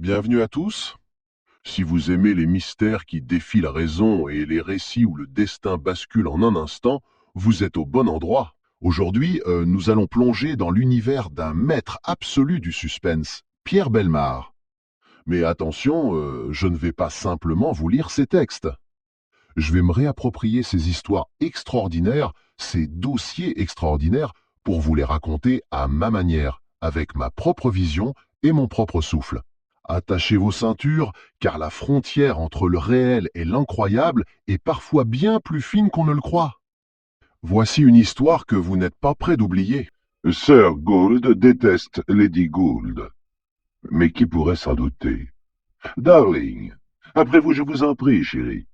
Bienvenue à tous. Si vous aimez les mystères qui défient la raison et les récits où le destin bascule en un instant, vous êtes au bon endroit. Aujourd'hui, nous allons plonger dans l'univers d'un maître absolu du suspense, Pierre Bellemare. Mais attention, je ne vais pas simplement vous lire ses textes. Je vais me réapproprier ces histoires extraordinaires, ces dossiers extraordinaires, pour vous les raconter à ma manière, avec ma propre vision et mon propre souffle. Attachez vos ceintures, car la frontière entre le réel et l'incroyable est parfois bien plus fine qu'on ne le croit. Voici une histoire que vous n'êtes pas prêt d'oublier. Sir Gould déteste Lady Gould. Mais qui pourrait s'en douter? Darling, après vous, je vous en prie, chérie.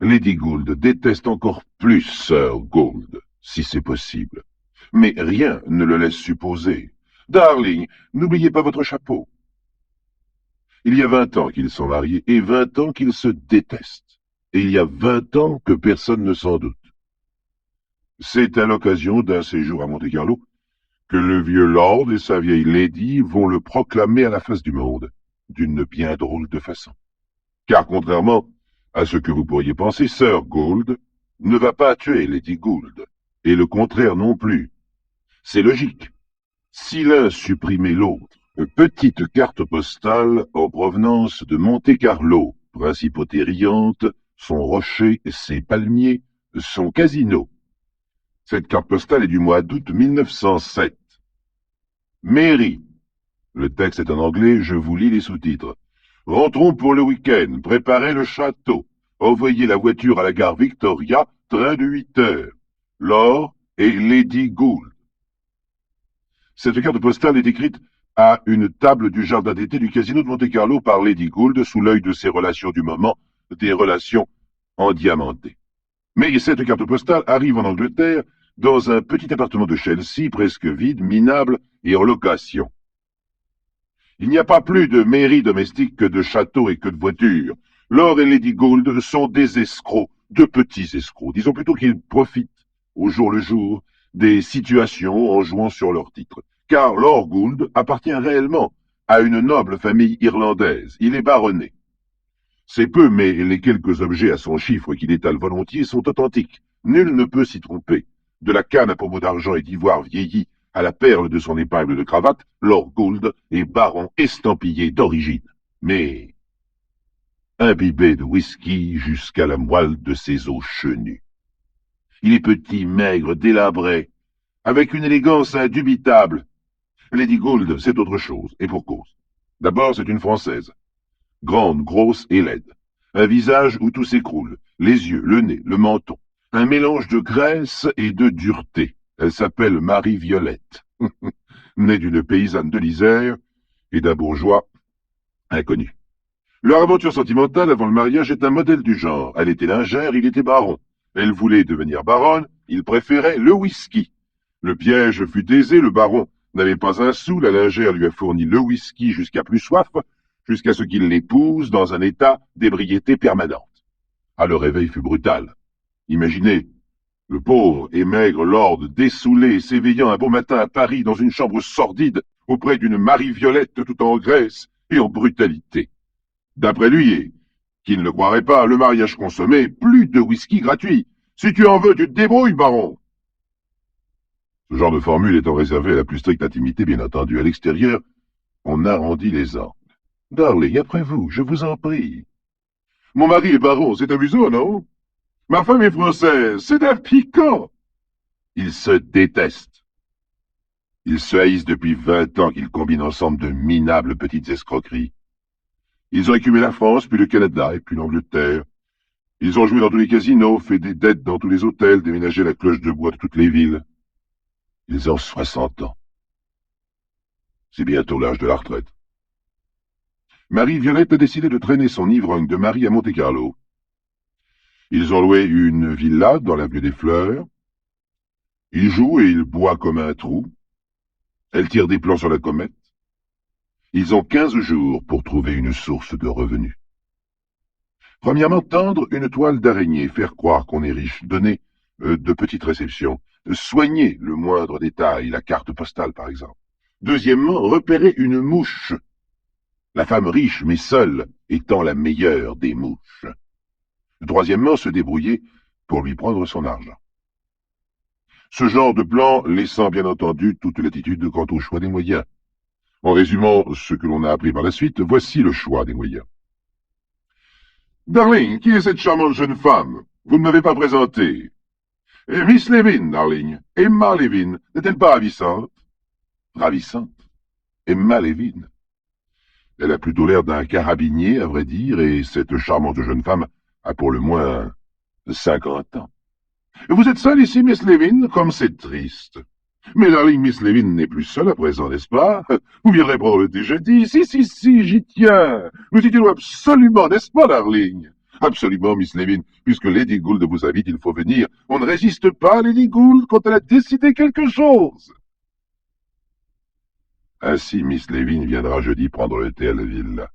Lady Gould déteste encore plus Sir Gould, si c'est possible. Mais rien ne le laisse supposer. Darling, n'oubliez pas votre chapeau. Il y a 20 ans qu'ils sont mariés et 20 ans qu'ils se détestent. Et il y a 20 ans que personne ne s'en doute. C'est à l'occasion d'un séjour à Monte-Carlo que le vieux lord et sa vieille lady vont le proclamer à la face du monde, d'une bien drôle de façon. Car contrairement à ce que vous pourriez penser, Sir Gould ne va pas tuer Lady Gould, et le contraire non plus. C'est logique. Si l'un supprimait l'autre, petite carte postale en provenance de Monte-Carlo, principauté riante, son rocher, ses palmiers, son casino. Cette carte postale est du mois d'août 1907. Mary. Le texte est en anglais, je vous lis les sous-titres. Rentrons pour le week-end, préparez le château, envoyez la voiture à la gare Victoria, train de 8 heures. Laure et Lady Gould. Cette carte postale est écrite à une table du jardin d'été du casino de Monte-Carlo par Lady Gould sous l'œil de ses relations du moment, des relations endiamantées. Mais cette carte postale arrive en Angleterre dans un petit appartement de Chelsea, presque vide, minable et en location. Il n'y a pas plus de mairie domestique que de châteaux et que de voitures. Laure et Lady Gould sont des escrocs, de petits escrocs. Disons plutôt qu'ils profitent, au jour le jour, des situations en jouant sur leurs titres. Car Lord Gould appartient réellement à une noble famille irlandaise. Il est baronnet. C'est peu, mais les quelques objets à son chiffre qu'il étale volontiers sont authentiques. Nul ne peut s'y tromper. De la canne à pommeau d'argent et d'ivoire vieilli à la perle de son épingle de cravate, Lord Gould est baron estampillé d'origine. Mais imbibé de whisky jusqu'à la moelle de ses os chenus. Il est petit, maigre, délabré, avec une élégance indubitable. Lady Gould, c'est autre chose, et pour cause. D'abord, c'est une Française. Grande, grosse et laide. Un visage où tout s'écroule. Les yeux, le nez, le menton. Un mélange de graisse et de dureté. Elle s'appelle Marie-Violette. Née d'une paysanne de l'Isère et d'un bourgeois inconnu. Leur aventure sentimentale avant le mariage est un modèle du genre. Elle était lingère, il était baron. Elle voulait devenir baronne, il préférait le whisky. Le piège fut aisé, le baron n'avait pas un sou, la lingère lui a fourni le whisky jusqu'à plus soif, jusqu'à ce qu'il l'épouse dans un état d'ébriété permanente. Ah, le réveil fut brutal. Imaginez, le pauvre et maigre lord dessoulé s'éveillant un beau matin à Paris dans une chambre sordide auprès d'une Marie-Violette tout en graisse et en brutalité. D'après lui, et qui ne le croirait pas, le mariage consommé, plus de whisky gratuit. Si tu en veux, tu te débrouilles, baron. Ce genre de formule étant réservé à la plus stricte intimité, bien entendu. À l'extérieur, on arrondit les angles. Darling, après vous, je vous en prie. Mon mari est baron, c'est amusant, non? Ma femme est française, c'est un piquant. Ils se détestent. Ils se haïssent depuis 20 ans qu'ils combinent ensemble de minables petites escroqueries. Ils ont écumé la France, puis le Canada, et puis l'Angleterre. Ils ont joué dans tous les casinos, fait des dettes dans tous les hôtels, déménagé la cloche de bois de toutes les villes. Ils ont 60 ans. C'est bientôt l'âge de la retraite. Marie-Violette a décidé de traîner son ivrogne de mari à Monte-Carlo. Ils ont loué une villa dans l'avenue des Fleurs. Il joue et il boit comme un trou. Elle tire des plans sur la comète. Ils ont 15 jours pour trouver une source de revenus. Premièrement, tendre une toile d'araignée, faire croire qu'on est riche, donner de petites réceptions, soigner le moindre détail, la carte postale par exemple. Deuxièmement, repérer une mouche. la femme riche mais seule étant la meilleure des mouches. Troisièmement, se débrouiller pour lui prendre son argent. Ce genre de plan laissant bien entendu toute latitude quant au choix des moyens. En résumant ce que l'on a appris par la suite, voici le choix des moyens. Darling, qui est cette charmante jeune femme? Vous ne m'avez pas présentée. Miss Levin, darling. Emma Levin. N'est-elle pas ravissante? Ravissante? Emma Levin. Elle a plutôt l'air d'un carabinier, à vrai dire, et cette charmante jeune femme a pour le moins 50 ans. Vous êtes seule ici, Miss Levin? Comme c'est triste. Mais darling, Miss Levin n'est plus seule à présent, n'est-ce pas? Vous viendrez prendre le thé jeudi? Si, j'y tiens. Nous y tenons absolument, n'est-ce pas, darling? Absolument, Miss Levin. Puisque Lady Gould vous invite, il faut venir. On ne résiste pas à Lady Gould quand elle a décidé quelque chose. Ainsi, Miss Levin viendra jeudi prendre le thé à la villa.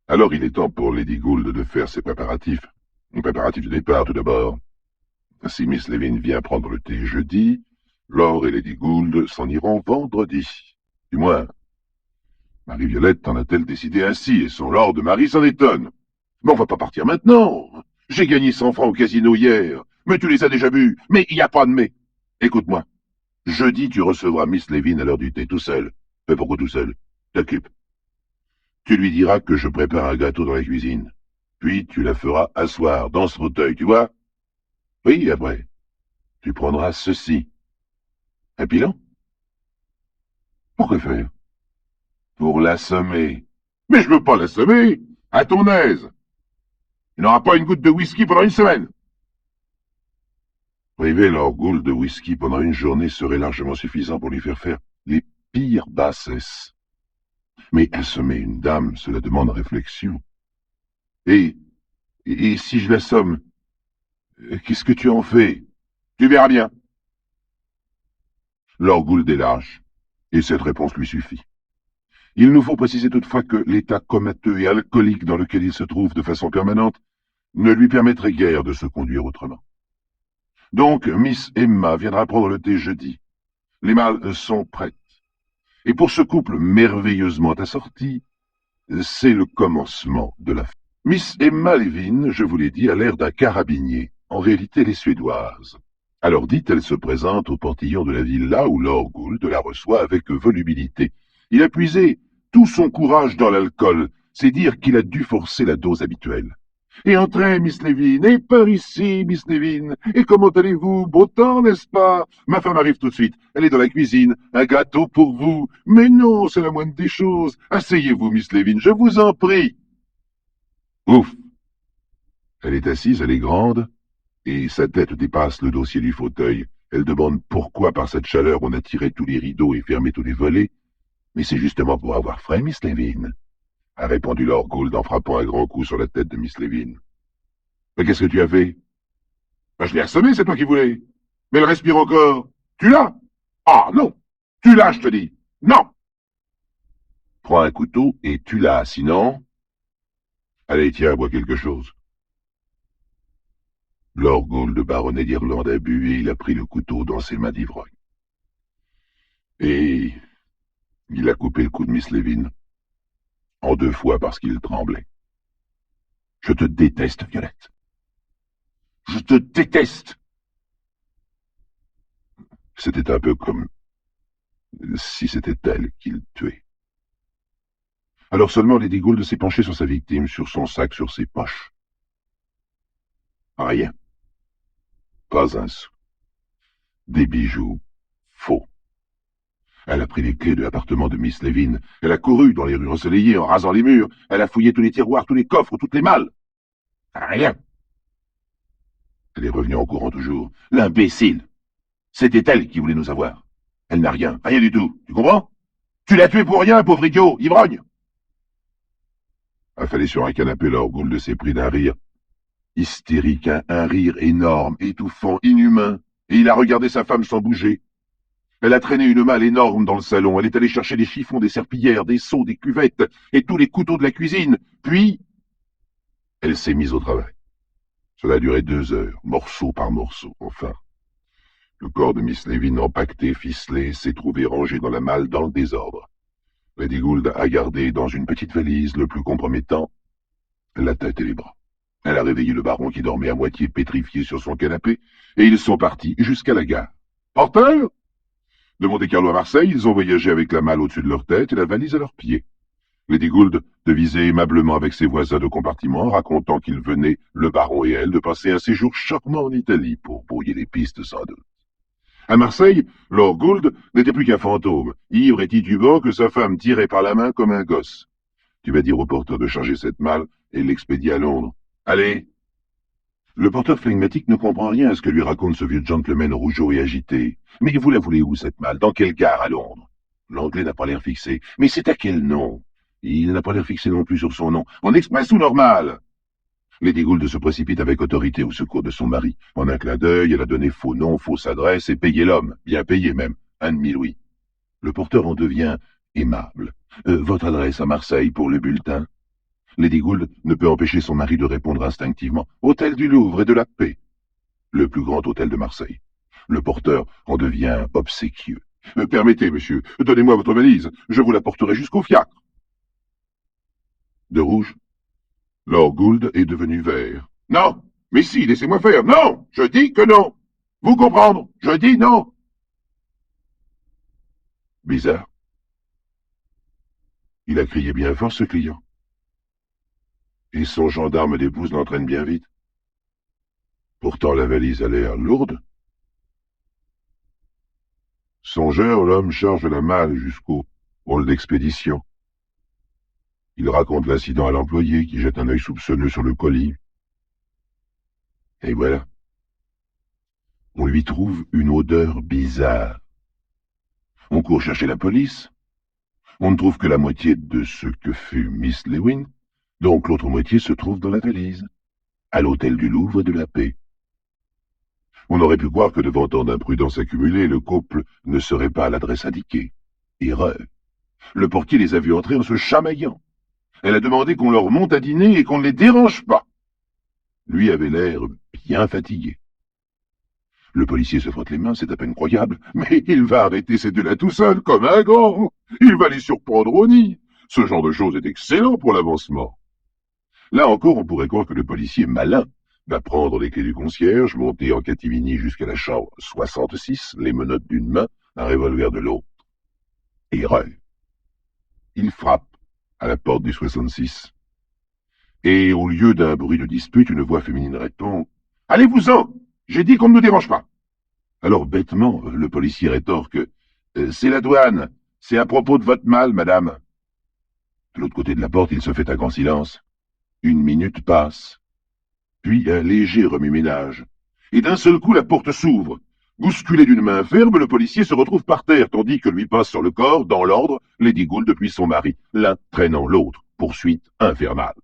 Alors il est temps pour Lady Gould de faire ses préparatifs. Préparatifs de départ, tout d'abord. Si Miss Levin vient prendre le thé jeudi, Laure et Lady Gould s'en iront vendredi. Du moins, Marie-Violette en a-t-elle décidé ainsi, et son Lord Marie s'en étonne. Mais on va pas partir maintenant. J'ai gagné 100 francs au casino hier. Mais tu les as déjà vus. Mais il n'y a pas de mais. Écoute-moi. Jeudi, tu recevras Miss Levin à l'heure du thé tout seul. Mais pourquoi tout seul? T'occupe. Tu lui diras que je prépare un gâteau dans la cuisine. Puis tu la feras asseoir dans ce fauteuil, tu vois? Oui, après. Tu prendras ceci. Un pilon? Pourquoi faire? Pour l'assommer. Mais je veux pas l'assommer. À ton aise. Il n'aura pas une goutte de whisky pendant une semaine. Priver Lord Gould de whisky pendant une journée serait largement suffisant pour lui faire les pires bassesses. Mais assommer une dame, cela demande réflexion. Et si je l'assomme, qu'est-ce que tu en fais? Tu verras bien. Lord Gould est lâche, et cette réponse lui suffit. Il nous faut préciser toutefois que l'état comateux et alcoolique dans lequel il se trouve de façon permanente ne lui permettrait guère de se conduire autrement. Donc, Miss Emma viendra prendre le thé jeudi. Les malles sont prêtes. Et pour ce couple merveilleusement assorti, c'est le commencement de la fête. Miss Emma Levin, je vous l'ai dit, a l'air d'un carabinier. En réalité, elle est suédoise. Alors dites, elle se présente au portillon de la villa où Lord Gould la reçoit avec volubilité. Il a puisé tout son courage dans l'alcool, c'est dire qu'il a dû forcer la dose habituelle. Et entrez, Miss Levin, et par ici, Miss Levin. Et comment allez-vous? Beau temps, n'est-ce pas? Ma femme arrive tout de suite. Elle est dans la cuisine. Un gâteau pour vous. Mais non, c'est la moindre des choses. Asseyez-vous, Miss Levin, je vous en prie. Ouf! Elle est assise, elle est grande, et sa tête dépasse le dossier du fauteuil. Elle demande pourquoi, par cette chaleur, on a tiré tous les rideaux et fermé tous les volets. Mais c'est justement pour avoir frais, Miss Levin, a répondu Lord Gould en frappant un grand coup sur la tête de Miss Levin. Mais qu'est-ce que tu as fait? Ben, je l'ai assommé, c'est toi qui voulais. Mais elle respire encore. Tu l'as? Ah, non. Tu l'as, je te dis. Non. Prends un couteau et tu l'as, sinon... Allez, tiens, bois quelque chose. Lord Gould, baronnet d'Irlande, a bu et il a pris le couteau dans ses mains d'ivrogne. Et il a coupé le cou de Miss Levin. En 2 fois parce qu'il tremblait. Je te déteste, Violette. Je te déteste. C'était un peu comme si c'était elle qu'il tuait. Alors seulement Lady Gould s'est penchée sur sa victime, sur son sac, sur ses poches. Rien. Pas un sou. Des bijoux faux. Elle a pris les clés de l'appartement de Miss Levin. Elle a couru dans les rues ensoleillées en rasant les murs. Elle a fouillé tous les tiroirs, tous les coffres, toutes les malles. Rien. Elle est revenue en courant toujours. L'imbécile. C'était elle qui voulait nous avoir. Elle n'a rien, rien du tout. Tu comprends? Tu l'as tué pour rien, pauvre idiot, ivrogne. Affalé sur un canapé, Lord Gould s'est pris d'un rire hystérique, un rire énorme, étouffant, inhumain, et il a regardé sa femme sans bouger. Elle a traîné une malle énorme dans le salon, elle est allée chercher des chiffons, des serpillières, des seaux, des cuvettes, et tous les couteaux de la cuisine, puis elle s'est mise au travail. Cela a duré 2 heures, morceau par morceau, enfin. Le corps de Miss Levin, empaqueté, ficelé, s'est trouvé rangé dans la malle dans le désordre. Lady Gould a gardé dans une petite valise le plus compromettant, la tête et les bras. Elle a réveillé le baron qui dormait à moitié pétrifié sur son canapé, et ils sont partis jusqu'à la gare. Porteur! De Monte-Carlo à Marseille, ils ont voyagé avec la malle au-dessus de leur tête et la valise à leurs pieds. Lady Gould devisait aimablement avec ses voisins de compartiment, racontant qu'ils venaient, le baron et elle, de passer un séjour charmant en Italie pour brouiller les pistes sans doute. À Marseille, Lord Gould n'était plus qu'un fantôme, ivre et titubant que sa femme tirait par la main comme un gosse. Tu vas dire au porteur de charger cette malle et l'expédier à Londres. Allez! Le porteur flegmatique ne comprend rien à ce que lui raconte ce vieux gentleman rougeau et agité. Mais vous la voulez où, cette malle? Dans quelle gare à Londres? L'anglais n'a pas l'air fixé. Mais c'est à quel nom? Il n'a pas l'air fixé non plus sur son nom. En express ou normal? Lady Gould se précipite avec autorité au secours de son mari. En un clin d'œil, elle a donné faux nom, fausse adresse et payé l'homme. Bien payé même. 1 demi-louis. Le porteur en devient aimable. Votre adresse à Marseille pour le bulletin? Lady Gould ne peut empêcher son mari de répondre instinctivement. Hôtel du Louvre et de la Paix. Le plus grand hôtel de Marseille. Le porteur en devient obséquieux. Permettez, monsieur, donnez-moi votre valise. Je vous la porterai jusqu'au fiacre. De rouge, Lord Gould est devenu vert. Non, mais si, laissez-moi faire. Non, je dis que non. Vous comprendre, je dis non. Bizarre. Il a crié bien fort, ce client. Et son gendarme d'épouse l'entraîne bien vite. Pourtant, la valise a l'air lourde. Songeur, l'homme charge la malle jusqu'au hall d'expédition. Il raconte l'incident à l'employé qui jette un œil soupçonneux sur le colis. Et voilà. On lui trouve une odeur bizarre. On court chercher la police. On ne trouve que la moitié de ce que fut Miss Lewin. Donc l'autre moitié se trouve dans la valise, à l'hôtel du Louvre et de la Paix. On aurait pu croire que devant tant d'imprudence accumulée, le couple ne serait pas à l'adresse indiquée. Erreur. Le portier les a vus entrer en se chamaillant. Elle a demandé qu'on leur monte à dîner et qu'on ne les dérange pas. Lui avait l'air bien fatigué. Le policier se frotte les mains, c'est à peine croyable, mais il va arrêter ces deux-là tout seul, comme un grand. Il va les surprendre au nid. Ce genre de chose est excellent pour l'avancement. Là encore, on pourrait croire que le policier malin va prendre les clés du concierge, monter en catimini jusqu'à la chambre 66, les menottes d'une main, un revolver de l'autre. Erreur. Il frappe à la porte du 66. Et au lieu d'un bruit de dispute, une voix féminine répond « Allez-vous-en! J'ai dit qu'on ne nous dérange pas !» Alors bêtement, le policier rétorque « C'est la douane. C'est à propos de votre malle, madame. » De l'autre côté de la porte, il se fait un grand silence. 1 minute passe. Puis un léger remue-ménage. Et d'un seul coup, la porte s'ouvre. Bousculé d'une main ferme, le policier se retrouve par terre, tandis que lui passe sur le corps, dans l'ordre, Lady Gould depuis son mari, l'un traînant l'autre. Poursuite infernale.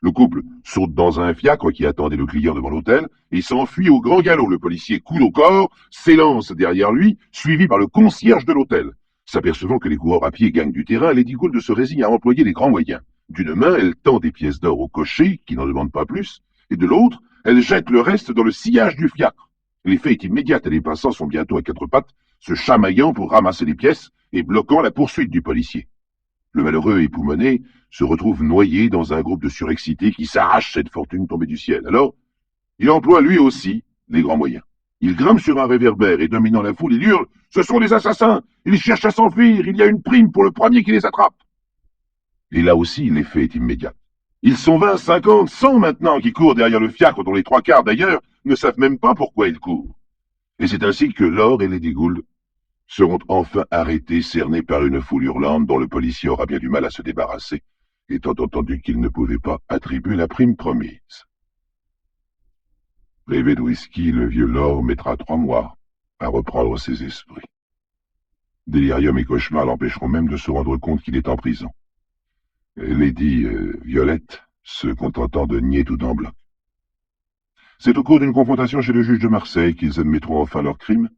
Le couple saute dans un fiacre qui attendait le client devant l'hôtel et s'enfuit au grand galop. Le policier coule au corps, s'élance derrière lui, suivi par le concierge de l'hôtel. S'apercevant que les coureurs à pied gagnent du terrain, Lady Gould se résigne à employer les grands moyens. D'une main, elle tend des pièces d'or au cocher, qui n'en demande pas plus, et de l'autre, elle jette le reste dans le sillage du fiacre. L'effet est immédiat et les passants sont bientôt à 4 pattes, se chamaillant pour ramasser les pièces et bloquant la poursuite du policier. Le malheureux époumoné se retrouve noyé dans un groupe de surexcités qui s'arrachent cette fortune tombée du ciel. Alors, il emploie lui aussi les grands moyens. Il grimpe sur un réverbère et, dominant la foule, il hurle « Ce sont des assassins! Ils cherchent à s'enfuir! Il y a une prime pour le premier qui les attrape !» Et là aussi, l'effet est immédiat. Ils sont 20, 50, 100 maintenant qui courent derrière le fiacre, dont les 3/4 d'ailleurs ne savent même pas pourquoi ils courent. Et c'est ainsi que Lord et Lady Gould seront enfin arrêtés, cernés par une foule hurlante dont le policier aura bien du mal à se débarrasser, étant entendu qu'il ne pouvait pas attribuer la prime promise. Privé de whisky, le vieux Lord mettra 3 mois à reprendre ses esprits. Délirium et cauchemar l'empêcheront même de se rendre compte qu'il est en prison. Lady Violette se contentant de nier tout en bloc. C'est au cours d'une confrontation chez le juge de Marseille qu'ils admettront enfin leur crime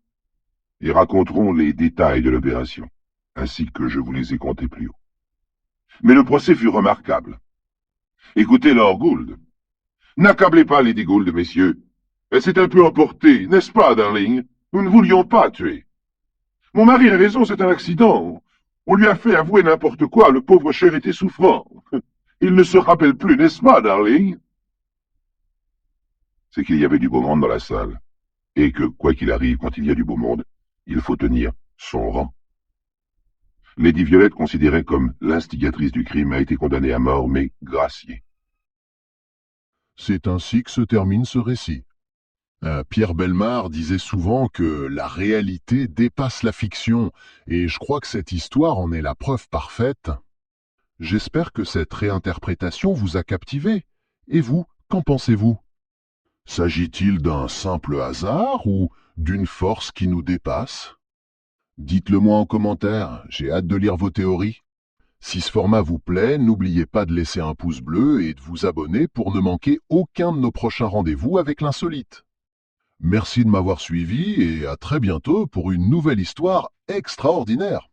et raconteront les détails de l'opération, ainsi que je vous les ai contés plus haut. Mais le procès fut remarquable. Écoutez Lord Gould. N'accablez pas Lady Gould, messieurs. Elle s'est un peu emportée, n'est-ce pas, darling? Nous ne voulions pas tuer. Mon mari a raison, c'est un accident. On lui a fait avouer n'importe quoi, le pauvre cher était souffrant. Il ne se rappelle plus, n'est-ce pas, darling? C'est qu'il y avait du beau monde dans la salle, et que, quoi qu'il arrive, quand il y a du beau monde, il faut tenir son rang. Lady Violette, considérée comme l'instigatrice du crime, a été condamnée à mort, mais graciée. C'est ainsi que se termine ce récit. Pierre Bellemare disait souvent que la réalité dépasse la fiction, et je crois que cette histoire en est la preuve parfaite. J'espère que cette réinterprétation vous a captivé. Et vous, qu'en pensez-vous? S'agit-il d'un simple hasard ou d'une force qui nous dépasse? Dites-le moi en commentaire, j'ai hâte de lire vos théories. Si ce format vous plaît, n'oubliez pas de laisser un pouce bleu et de vous abonner pour ne manquer aucun de nos prochains rendez-vous avec l'insolite. Merci de m'avoir suivi et à très bientôt pour une nouvelle histoire extraordinaire.